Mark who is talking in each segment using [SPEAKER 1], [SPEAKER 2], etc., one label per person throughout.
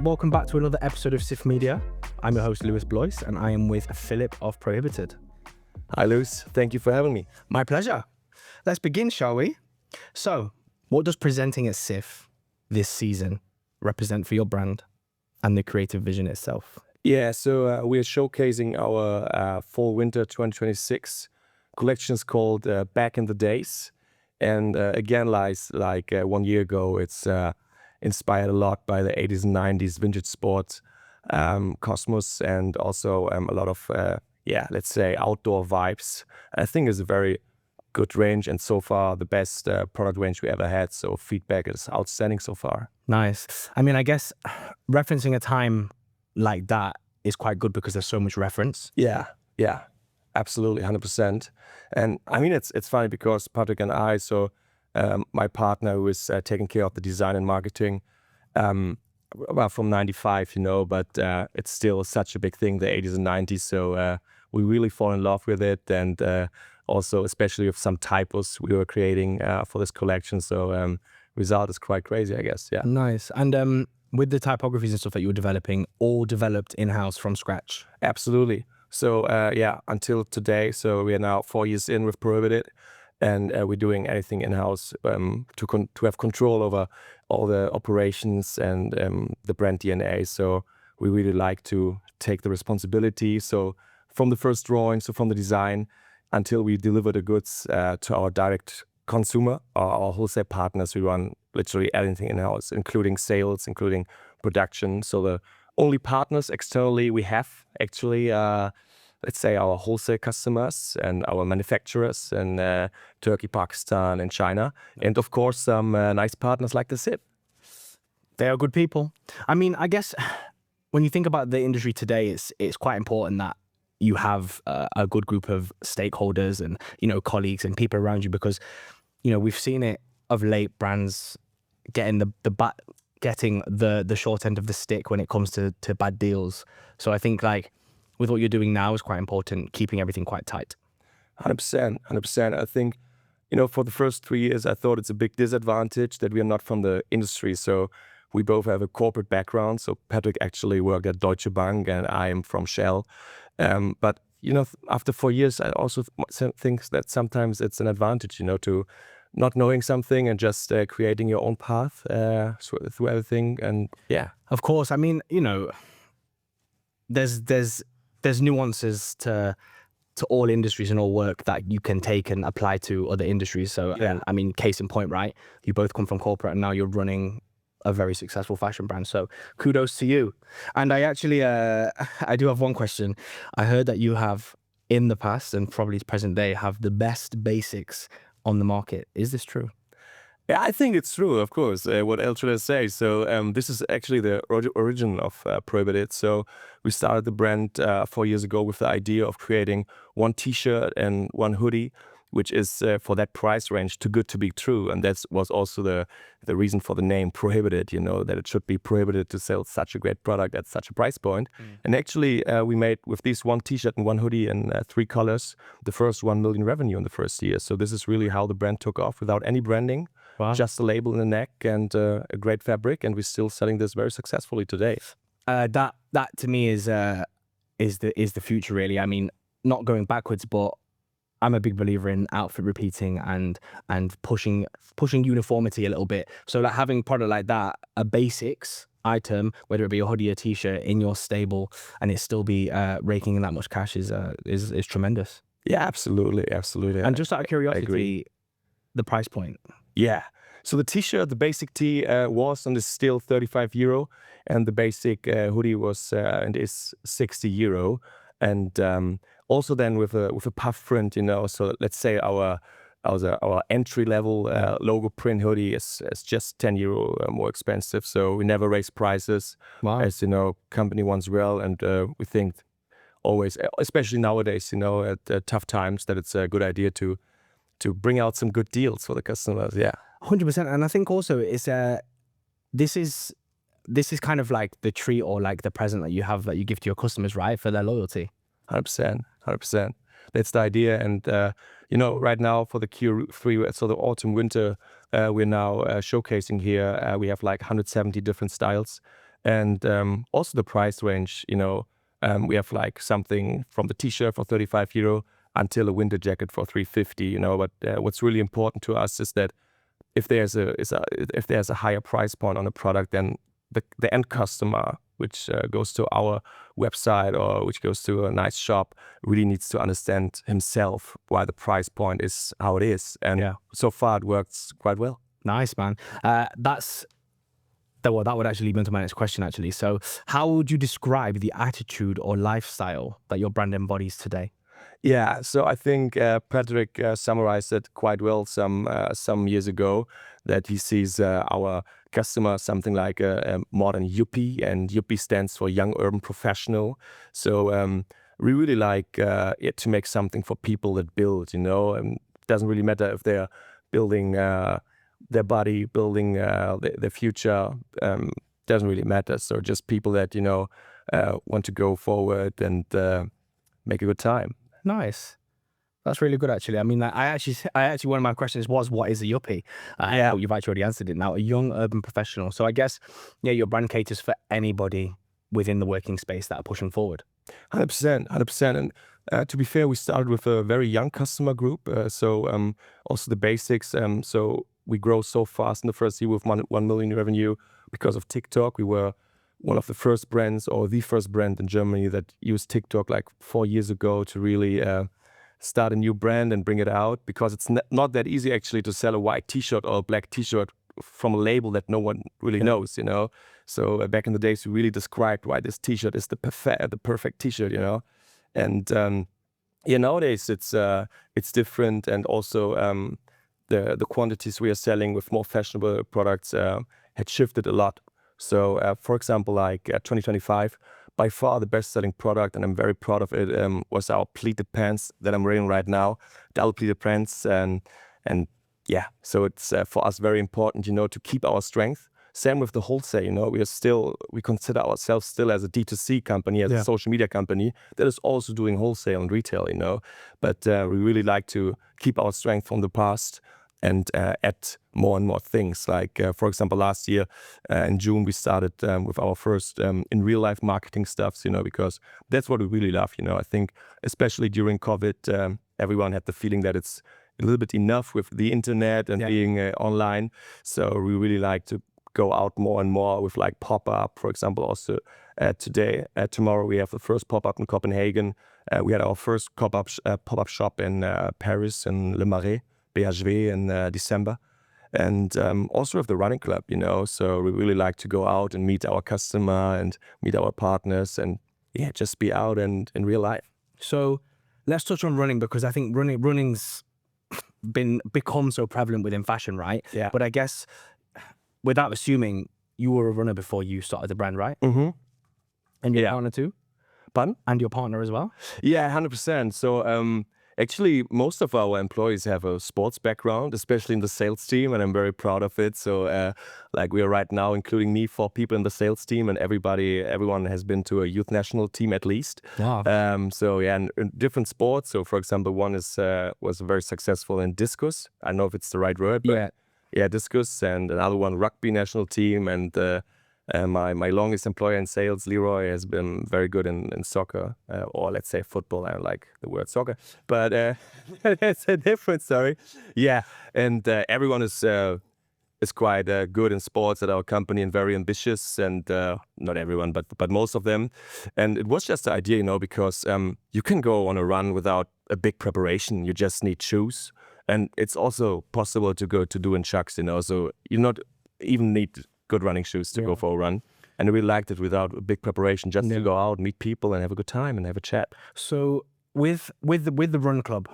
[SPEAKER 1] welcome back to another episode of SIF Media. I'm your host, Lewis Blois, and I am with Philip of Prohibited.
[SPEAKER 2] Hi, Lewis. Thank you for having me.
[SPEAKER 1] My pleasure. Let's begin, shall we? So, what does presenting at SIF this season represent for your brand and the creative vision itself?
[SPEAKER 2] Yeah, so we're showcasing our fall-winter 2026 collections called Back in the Days. And again, like 1 year ago, it's inspired a lot by the 80s and 90s vintage sport cosmos, and also a lot of, let's say, outdoor vibes. I think it's a very good range, and so far the best product range we ever had. So feedback is outstanding so far.
[SPEAKER 1] Nice. I mean, I guess referencing a time like that is quite good because there's so much reference.
[SPEAKER 2] Yeah, absolutely, 100%. And I mean, it's funny because Patrick and I, my partner who is taking care of the design and marketing, well, from 95, but it's still such a big thing, the 80s and 90s. So we really fall in love with it. And also, especially with some typos we were creating for this collection. So result is quite crazy, I guess. Yeah.
[SPEAKER 1] Nice. And with the typographies and stuff that you were developing, all developed in-house from scratch?
[SPEAKER 2] Absolutely. So until today, so we are now 4 years in with Prohibited, and we're doing anything in-house to have control over all the operations and the brand DNA. So we really like to take the responsibility. So from the first drawing, so from the design, until we deliver the goods to our direct consumer, our wholesale partners, we run literally everything in-house, including sales, including production. So the only partners externally we have actually, let's say, our wholesale customers and our manufacturers in Turkey, Pakistan, and China. And of course, some nice partners like the SIP.
[SPEAKER 1] They are good people. I mean, I guess when you think about the industry today, it's quite important that you have a good group of stakeholders and, colleagues and people around you, because, we've seen it of late, brands getting the short end of the stick when it comes to bad deals. So I think with what you're doing now is quite important, keeping everything quite tight.
[SPEAKER 2] 100%. I think, for the first 3 years, I thought it's a big disadvantage that we are not from the industry. So we both have a corporate background. So Patrick actually worked at Deutsche Bank and I am from Shell. But, after 4 years, I also think that sometimes it's an advantage, to not knowing something and just creating your own path through everything. And yeah.
[SPEAKER 1] Of course. I mean, there's nuances to all industries and all work that you can take and apply to other industries. So,
[SPEAKER 2] yeah.
[SPEAKER 1] I mean, case in point, right? You both come from corporate and now you're running a very successful fashion brand. So kudos to you. And I actually, I do have one question. I heard that you have in the past and probably present day have the best basics on the market. Is this true?
[SPEAKER 2] Yeah, I think it's true, of course. What else should I say? So this is actually the origin of Prohibited. So we started the brand 4 years ago with the idea of creating one T-shirt and one hoodie, which is for that price range too good to be true. And that was also the reason for the name Prohibited, that it should be prohibited to sell such a great product at such a price point. And actually, we made with this one T-shirt and one hoodie in 3 colors, the first 1 million revenue in the first year. So this is really how the brand took off without any branding.
[SPEAKER 1] Wow.
[SPEAKER 2] Just a label in the neck and a great fabric. And we're still selling this very successfully today.
[SPEAKER 1] That to me is the future, really. I mean, not going backwards, but I'm a big believer in outfit repeating and pushing uniformity a little bit. So having a product like that, a basics item, whether it be a hoodie or T-shirt in your stable, and it still be raking in that much cash is tremendous.
[SPEAKER 2] Yeah, absolutely.
[SPEAKER 1] And just out of curiosity, the price point.
[SPEAKER 2] Yeah. So the T-shirt, the basic tee was and is still €35, and the basic hoodie was and is €60. And also then with a puff print, so let's say our entry level logo print hoodie is just €10 more expensive. So we never raise prices.
[SPEAKER 1] Wow.
[SPEAKER 2] As company wants well, and we think always, especially nowadays, at tough times, that it's a good idea to bring out some good deals for the customers. Yeah,
[SPEAKER 1] 100%. And I think also it's this is kind of like the treat or like the present that you give to your customers, right, for their loyalty.
[SPEAKER 2] 100%. That's the idea. And right now for the Q3, so the autumn winter, we're now showcasing here. We have like 170 different styles. And also the price range, we have like something from the t-shirt for 35 euro until a winter jacket for 350, but what's really important to us is that if there's a higher price point on a product, then the end customer, which goes to our website or which goes to a nice shop, really needs to understand himself why the price point is how it is. And so far it works quite well.
[SPEAKER 1] Nice, man. That would actually lead me into my next question, actually. So how would you describe the attitude or lifestyle that your brand embodies today?
[SPEAKER 2] Yeah, so I think Patrick summarized it quite well some years ago, that he sees our customer something like a modern yuppie, and yuppie stands for young urban professional. So we really like it to make something for people that build, and it doesn't really matter if they're building their body, building their future, doesn't really matter. So just people that, want to go forward and make a good time.
[SPEAKER 1] Nice. That's really good, actually. I mean, one of my questions was, what is a yuppie?
[SPEAKER 2] Yeah.
[SPEAKER 1] You've actually already answered it now. A young urban professional. So I guess, your brand caters for anybody within the working space that are pushing forward.
[SPEAKER 2] 100%, 100%. And to be fair, we started with a very young customer group. So also the basics. So we grow so fast in the first year with 1 million revenue because of TikTok. We were one of the first brands, or the first brand in Germany, that used TikTok like 4 years ago to really start a new brand and bring it out, because it's not that easy actually to sell a white t-shirt or a black t-shirt from a label that no one really knows, So back in the days, we really described why this t-shirt is the perfect t-shirt, And nowadays it's different, and also the quantities we are selling with more fashionable products had shifted a lot. So for example, like 2025, by far the best-selling product, and I'm very proud of it, was our pleated pants that I'm wearing right now, double pleated pants, and yeah, so it's for us very important, to keep our strength. Same with the wholesale, we consider ourselves still as a D2C company, as a social media company that is also doing wholesale and retail, But we really like to keep our strength from the past and add more and more things. Like, for example, last year in June, we started with our first in real life marketing stuffs, because that's what we really love. I think especially during COVID, everyone had the feeling that it's a little bit enough with the internet and being online. So we really like to go out more and more with like pop-up. For example, also tomorrow we have the first pop-up in Copenhagen. We had our first pop-up shop in Paris, in Le Marais, BHV, in December. And also with the running club, so we really like to go out and meet our customer and meet our partners, and just be out and in real life.
[SPEAKER 1] So let's touch on running, because I think running's become so prevalent within fashion, right?
[SPEAKER 2] Yeah.
[SPEAKER 1] But I guess, without assuming, you were a runner before you started the brand, right?
[SPEAKER 2] Mm-hmm.
[SPEAKER 1] And your partner too?
[SPEAKER 2] Pardon?
[SPEAKER 1] And your partner as well?
[SPEAKER 2] Yeah, 100%. So actually, most of our employees have a sports background, especially in the sales team, and I'm very proud of it. So like we are right now, including me, 4 people in the sales team, and everyone has been to a youth national team at least.
[SPEAKER 1] Wow.
[SPEAKER 2] So yeah, and in different sports. So for example, one was very successful in discus. I don't know if it's the right word, but yeah, discus, and another one rugby national team, and my longest employer in sales, Leroy, has been very good in soccer, or let's say football. I don't like the word soccer, but it's a different story. Yeah, and everyone is quite good in sports at our company and very ambitious, and not everyone, but most of them. And it was just the idea, because you can go on a run without a big preparation. You just need shoes. And it's also possible to do in chucks, so you not even need good running shoes to go for a run. And we liked it without a big preparation, just to go out, meet people, and have a good time and have a chat.
[SPEAKER 1] So with the run club,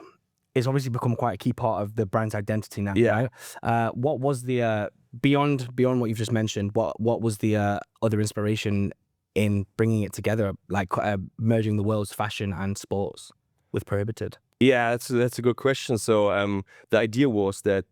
[SPEAKER 1] it's obviously become quite a key part of the brand's identity now.
[SPEAKER 2] Yeah.
[SPEAKER 1] Right? What was the beyond what you've just mentioned? What was the other inspiration in bringing it together, like merging the world's fashion and sports with Prohibited?
[SPEAKER 2] Yeah, that's a good question. So the idea was that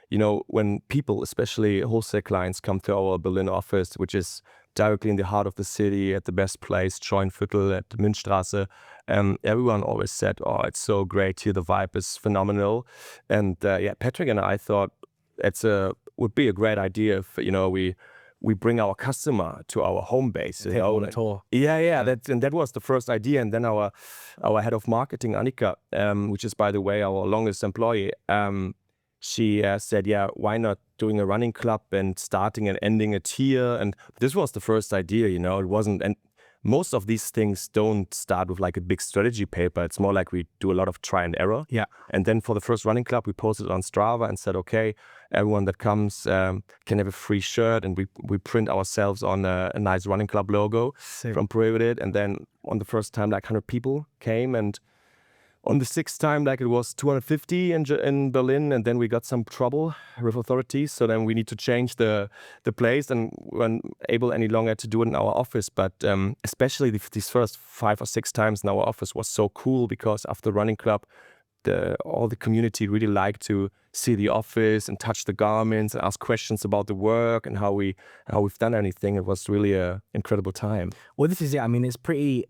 [SPEAKER 2] when people, especially wholesale clients, come to our Berlin office, which is directly in the heart of the city, at the best place, Scheunenviertel at the Münzstraße, everyone always said, "Oh, it's so great here. The vibe is phenomenal." And Patrick and I thought would be a great idea if we we bring our customer to our home base.
[SPEAKER 1] Take them on a tour.
[SPEAKER 2] Yeah. That was the first idea. And then our head of marketing, Annika, which is, by the way, our longest employee, she said, yeah, why not doing a running club and starting and ending it here? And this was the first idea, you know. It wasn't, and most of these things don't start with like a big strategy paper. It's more like we do a lot of try and error.
[SPEAKER 1] Yeah.
[SPEAKER 2] And then for the first running club, we posted on Strava and said, okay, everyone that comes can have a free shirt, and we print ourselves on a nice running club logo from Prohibited. And then on the first time, like 100 people came, and on the sixth time, like it was 250 in Berlin, and then we got some trouble with authorities. So then we need to change the place, and weren't able any longer to do it in our office. But especially these first 5 or 6 times in our office was so cool, because after running club, all the community really liked to see the office and touch the garments and ask questions about the work and how we've done anything. It was really an incredible time.
[SPEAKER 1] Well, this is it. I mean, it's pretty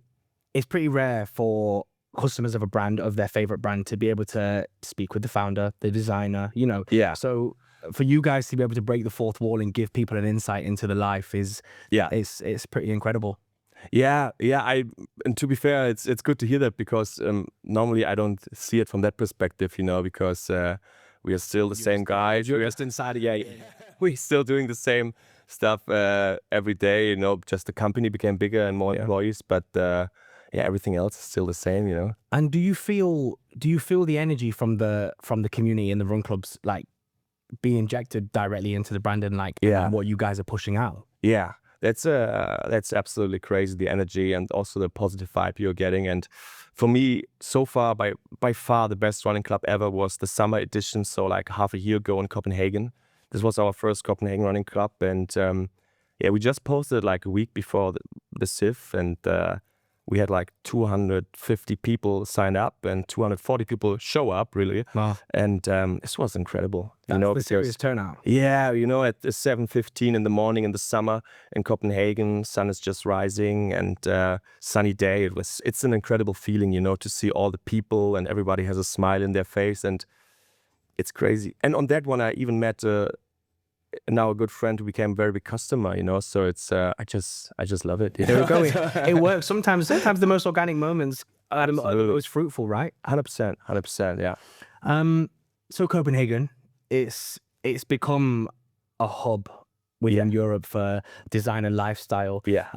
[SPEAKER 1] rare for customers of a brand, of their favorite brand, to be able to speak with the founder, the designer, you know.
[SPEAKER 2] Yeah.
[SPEAKER 1] So for you guys to be able to break the fourth wall and give people an insight into the life is, it's pretty incredible.
[SPEAKER 2] Yeah. And to be fair, it's good to hear that, because normally I don't see it from that perspective, you know, because we are still the same guys. We're just inside. Yeah. We're still doing the same stuff every day, you know. Just the company became bigger and more employees, but everything else is still the same, you know.
[SPEAKER 1] And do you feel the energy from the community and the run clubs like be injected directly into the brand and like what you guys are pushing out?
[SPEAKER 2] Yeah. That's absolutely crazy, the energy and also the positive vibe you're getting. And for me, so far, by far the best running club ever was the summer edition. So like half a year ago in Copenhagen. This was our first Copenhagen running club, and we just posted like a week before the CIF, and we had like 250 people sign up and 240 people show up, really.
[SPEAKER 1] Wow.
[SPEAKER 2] And this was incredible.
[SPEAKER 1] That's a serious turnout.
[SPEAKER 2] Yeah, you know, at 7:15 in the morning in the summer in Copenhagen, sun is just rising, and sunny day. It's an incredible feeling, you know, to see all the people and everybody has a smile in their face, and it's crazy. And on that one, I even met now a good friend who became a very big customer, you know. So it's I just love it.
[SPEAKER 1] There we go. It works sometimes. Sometimes the most organic moments are the most fruitful, right?
[SPEAKER 2] 100%. Yeah.
[SPEAKER 1] So Copenhagen, it's become a hub within Europe for design and lifestyle.
[SPEAKER 2] Yeah.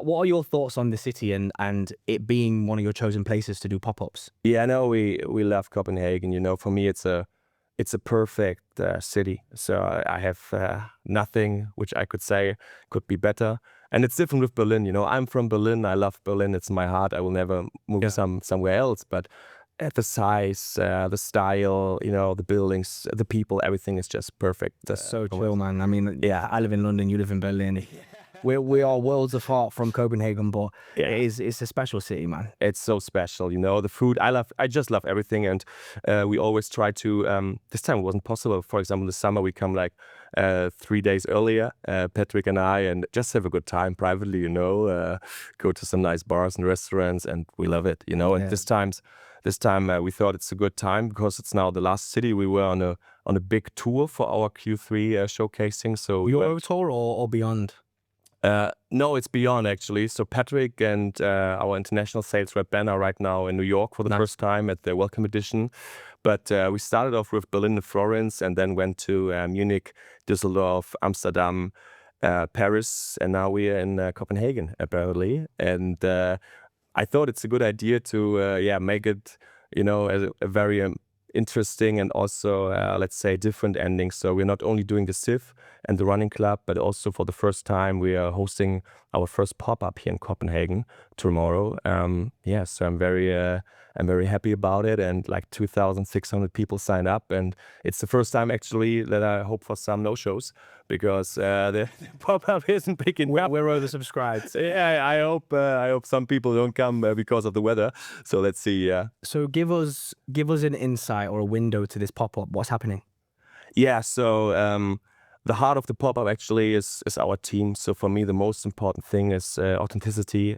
[SPEAKER 1] What are your thoughts on the city and it being one of your chosen places to do pop-ups?
[SPEAKER 2] Yeah, I know we love Copenhagen. You know, for me it's a perfect city. So I have nothing which I could say could be better. And it's different with Berlin. You know, I'm from Berlin. I love Berlin. It's in my heart. I will never move somewhere else. But at the size, the style, you know, the buildings, the people, everything is just perfect.
[SPEAKER 1] That's so chill, man. I mean, I live in London. You live in Berlin. We are worlds apart from Copenhagen, but it's a special city, man.
[SPEAKER 2] It's so special, you know. The food, I just love everything, and we always try to. This time it wasn't possible. For example, in the summer we come like 3 days earlier, Patrick and I, and just have a good time privately, you know. Go to some nice bars and restaurants, and we love it, you know. And this time we thought it's a good time because it's now the last city. We were on a big tour for our Q3 showcasing. So
[SPEAKER 1] your tour or beyond?
[SPEAKER 2] No, it's beyond actually. So Patrick and our international sales rep Ben are right now in New York for the first time at the Welcome Edition. But we started off with Berlin and Florence, and then went to Munich, Düsseldorf, Amsterdam, Paris, and now we are in Copenhagen apparently. And I thought it's a good idea to make it, you know, as a very interesting and also, let's say, different ending. So we're not only doing the CIF and the running club, but also for the first time we are hosting our first pop-up here in Copenhagen tomorrow. So I'm very happy about it, and like 2,600 people signed up, and it's the first time actually that I hope for some no-shows, because the pop-up isn't big enough.
[SPEAKER 1] We're oversubscribed.
[SPEAKER 2] I hope some people don't come because of the weather. So let's see.
[SPEAKER 1] So give us an insight or a window to this pop-up. What's happening?
[SPEAKER 2] Yeah. So the heart of the pop-up actually is our team. So for me, the most important thing is authenticity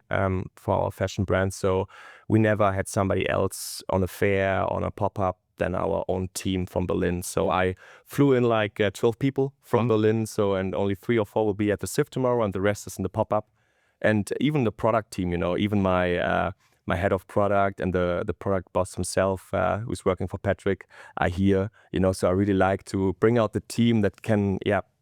[SPEAKER 2] for our fashion brand. So we never had somebody else on a fair, on a pop-up than our own team from Berlin. So I flew in like 12 people from Berlin. So, and only 3 or 4 will be at the SIF tomorrow, and the rest is in the pop-up. And even the product team, even my head of product and the product boss himself, who's working for Patrick, are here. So I really like to bring out the team that can,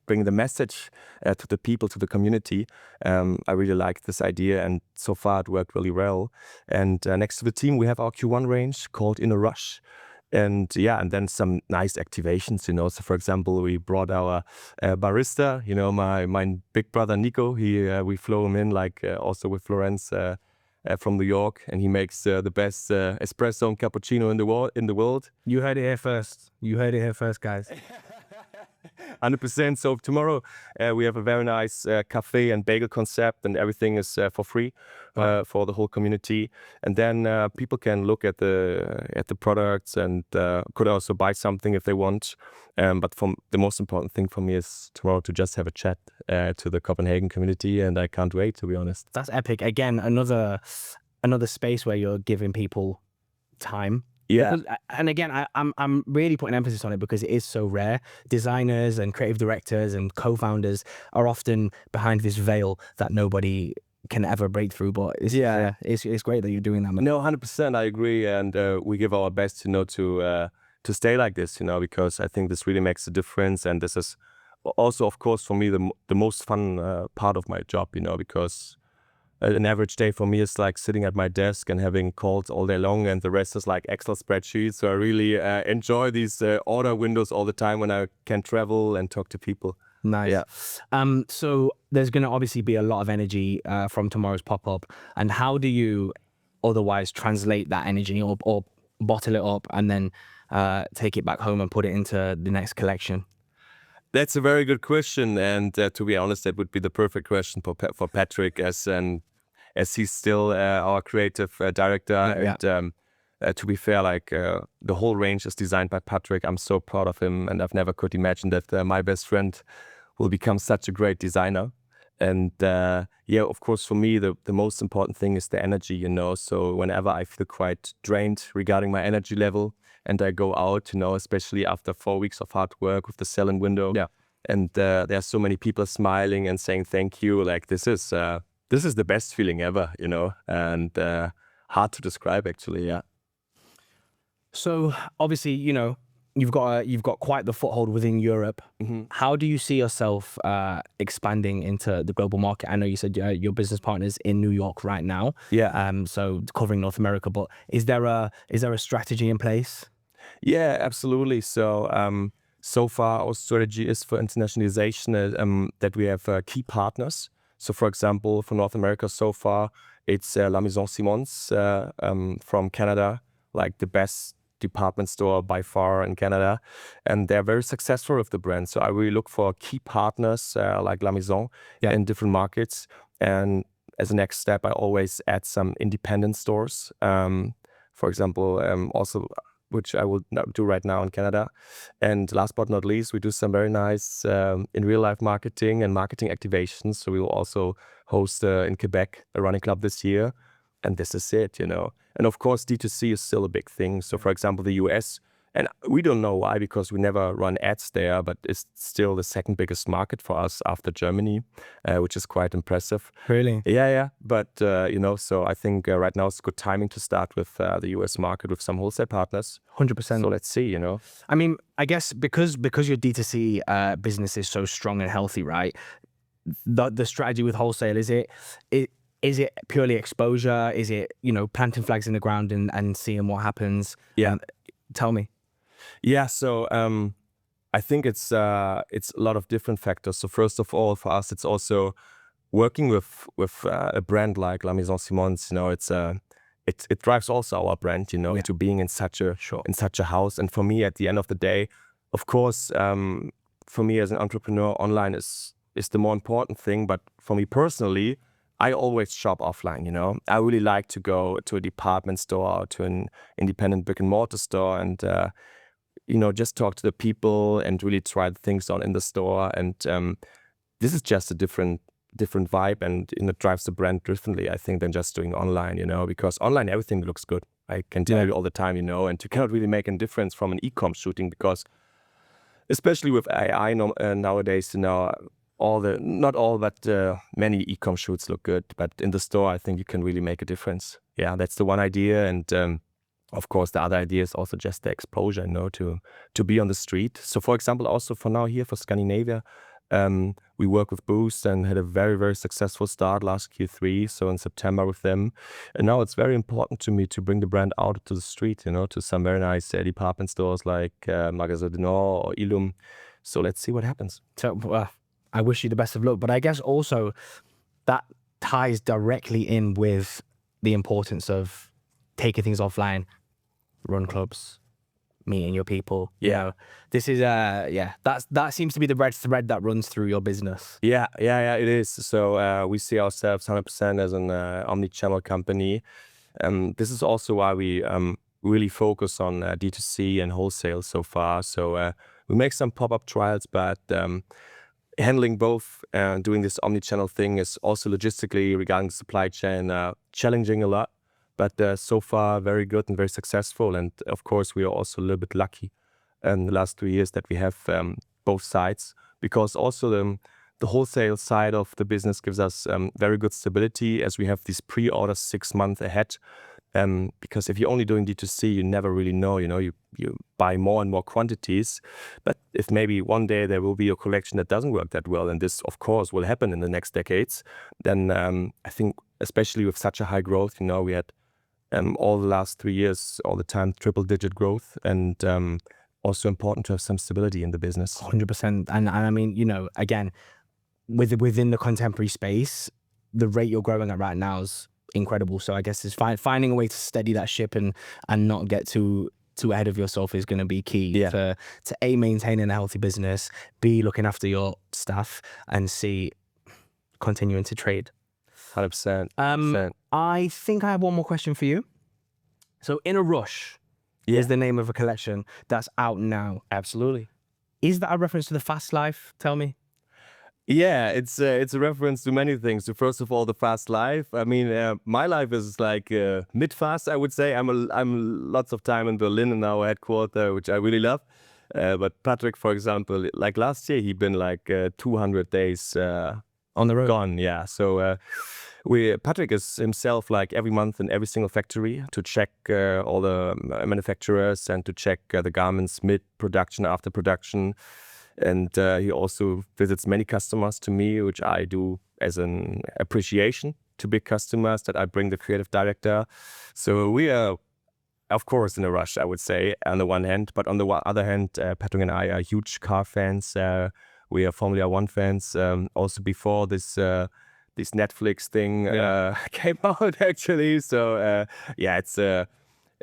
[SPEAKER 2] bring the message to the people, to the community. I really like this idea, and so far it worked really well. And next to the team, we have our Q1 range called In a Rush. And and then some nice activations, So for example, we brought our barista, my big brother Nico. We flew him in, like also with Florence from New York, and he makes the best espresso and cappuccino in the world.
[SPEAKER 1] You heard it here first. You heard it here first, guys.
[SPEAKER 2] 100%. So tomorrow we have a very nice cafe and bagel concept, and everything is for free for the whole community. And then people can look at the products and could also buy something if they want. But the most important thing for me is tomorrow to just have a chat to the Copenhagen community, and I can't wait, to be honest.
[SPEAKER 1] That's epic. Again, another space where you're giving people time.
[SPEAKER 2] Yeah.
[SPEAKER 1] And again, I'm really putting emphasis on it because it is so rare. Designers and creative directors and co-founders are often behind this veil that nobody can ever break through. But it's great that you're doing that, man.
[SPEAKER 2] No, 100%, I agree, and we give our best, to stay like this, because I think this really makes a difference, and this is also, of course, for me the most fun part of my job, because an average day for me is like sitting at my desk and having calls all day long, and the rest is like Excel spreadsheets. So I really enjoy these order windows all the time when I can travel and talk to people.
[SPEAKER 1] Nice.
[SPEAKER 2] Yeah.
[SPEAKER 1] So there's going to obviously be a lot of energy from tomorrow's pop-up. And how do you otherwise translate that energy or bottle it up and then take it back home and put it into the next collection?
[SPEAKER 2] That's a very good question, and to be honest, that would be the perfect question for Patrick, as he's still our creative director. And to be fair, like the whole range is designed by Patrick. I'm so proud of him, and I've never could imagine that my best friend will become such a great designer. And of course, for me, the most important thing is the energy, So whenever I feel quite drained regarding my energy level, and I go out, especially after 4 weeks of hard work with the sell-in window, and there are so many people smiling and saying thank you, like this is the best feeling ever, and hard to describe, actually. Yeah.
[SPEAKER 1] So obviously, you've got quite the foothold within Europe. How do you see yourself expanding into the global market? I know you said your business partner's in New York right now.
[SPEAKER 2] Yeah.
[SPEAKER 1] So covering North America, but is there a strategy in place?
[SPEAKER 2] Yeah, absolutely. So far our strategy is for internationalization, that we have key partners. So for example, for North America so far, it's La Maison Simons from Canada, like the best department store by far in Canada, and they're very successful with the brand. So I really look for key partners like La Maison in different markets. And as a next step, I always add some independent stores. For example, also, which I will do right now in Canada. And last but not least, we do some very nice in real life marketing and marketing activations. So we will also host in Quebec a running club this year. And this is it, And of course, D2C is still a big thing. So for example, the US, and we don't know why, because we never run ads there, but it's still the second biggest market for us after Germany, which is quite impressive.
[SPEAKER 1] Really?
[SPEAKER 2] Yeah. But, so I think right now it's good timing to start with the US market with some wholesale partners.
[SPEAKER 1] 100%.
[SPEAKER 2] So let's see,
[SPEAKER 1] I mean, I guess because your D2C business is so strong and healthy, right? The strategy with wholesale, is it purely exposure? Is it, planting flags in the ground and seeing what happens?
[SPEAKER 2] Yeah.
[SPEAKER 1] Tell me.
[SPEAKER 2] Yeah, so I think it's a lot of different factors. So first of all, for us, it's also working with a brand like La Maison Simons. It drives also our brand, to being in such a house. And for me, at the end of the day, of course, for me as an entrepreneur, online is the more important thing. But for me personally, I always shop offline, I really like to go to a department store or to an independent brick and mortar store and, just talk to the people and really try the things on in the store. And this is just a different vibe, and it drives the brand differently, I think, than just doing online, because online everything looks good. I can tell you all the time, and you cannot really make a difference from an e-com shooting because, especially with AI nowadays, not all, but many e-com shoots look good. But in the store, I think you can really make a difference. Yeah, that's the one idea. And of course, the other idea is also just the exposure, to be on the street. So, for example, also for now here for Scandinavia, we work with Boost and had a very, very successful start last Q3. So in September with them. And now it's very important to me to bring the brand out to the street, to some very nice department stores like Magasin du Nord or Illum. So let's see what happens.
[SPEAKER 1] So I wish you the best of luck. But I guess also that ties directly in with the importance of taking things offline, run clubs, meeting your people. This is that seems to be the red thread that runs through your business.
[SPEAKER 2] Yeah, it is. So we see ourselves 100% as an omni-channel company. This is also why we really focus on D2C and wholesale so far. So we make some pop-up trials, but handling both and doing this omni-channel thing is also logistically regarding the supply chain challenging a lot. But so far, very good and very successful. And of course, we are also a little bit lucky in the last 2 years that we have both sides, because also the wholesale side of the business gives us very good stability, as we have these pre-orders 6 months ahead. Because if you're only doing D2C, you never really know, you buy more and more quantities. But if maybe one day there will be a collection that doesn't work that well, and this, of course, will happen in the next decades, then I think, especially with such a high growth, we had all the last 3 years, all the time, triple-digit growth, and also important to have some stability in the business.
[SPEAKER 1] 100%. And I mean, again, within the contemporary space, the rate you're growing at right now is incredible. So I guess it's finding a way to steady that ship and not get too ahead of yourself is going to be key to A, maintaining a healthy business, B, looking after your staff, and C, continuing to trade.
[SPEAKER 2] 100%.
[SPEAKER 1] I think I have one more question for you. So In a Rush is the name of a collection that's out now.
[SPEAKER 2] Absolutely.
[SPEAKER 1] Is that a reference to the fast life? Tell me.
[SPEAKER 2] Yeah, it's a reference to many things. So first of all, the fast life. I mean, my life is like mid-fast, I would say. I'm lots of time in Berlin in our headquarters, which I really love. But Patrick, for example, like last year, he'd been like 200 days
[SPEAKER 1] on the road.
[SPEAKER 2] Gone. Yeah. So Patrick is himself like every month in every single factory to check all the manufacturers and to check the garments mid-production, after production. And he also visits many customers to me, which I do as an appreciation to big customers that I bring the creative director. So we are, of course, in a rush, I would say, on the one hand. But on the other hand, Patrick and I are huge car fans. We are Formula One fans. Also before this Netflix thing came out, actually. So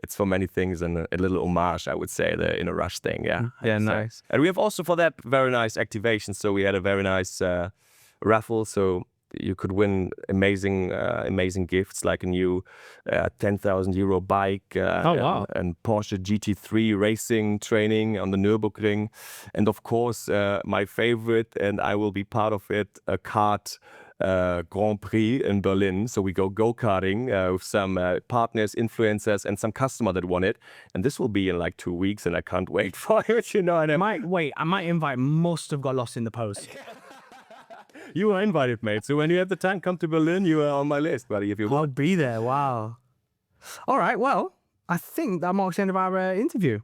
[SPEAKER 2] it's for many things and a little homage, I would say, the In a Rush thing. Yeah,
[SPEAKER 1] nice.
[SPEAKER 2] And we have also for that very nice activation. So we had a very nice raffle. So you could win amazing gifts, like a new 10,000 euro bike and Porsche GT3 racing training on the Nürburgring. And of course, my favorite, and I will be part of it, a kart Grand Prix in Berlin. So we go-karting with some partners, influencers, and some customer that won it. And this will be in like 2 weeks, and I can't wait for it,
[SPEAKER 1] My invite must have got lost in the post.
[SPEAKER 2] You are invited, mate. So when you have the time, come to Berlin. You are on my list, buddy, if you want.
[SPEAKER 1] I'll be there. Wow. All right. Well, I think that marks the end of our interview.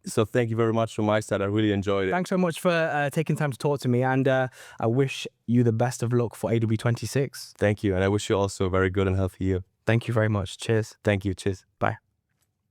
[SPEAKER 2] So thank you very much from my side. I really enjoyed it.
[SPEAKER 1] Thanks so much for taking time to talk to me, and I wish you the best of luck for AW26.
[SPEAKER 2] Thank you, and I wish you also a very good and healthy year.
[SPEAKER 1] Thank you very much. Cheers.
[SPEAKER 2] Thank you. Cheers.
[SPEAKER 1] Bye.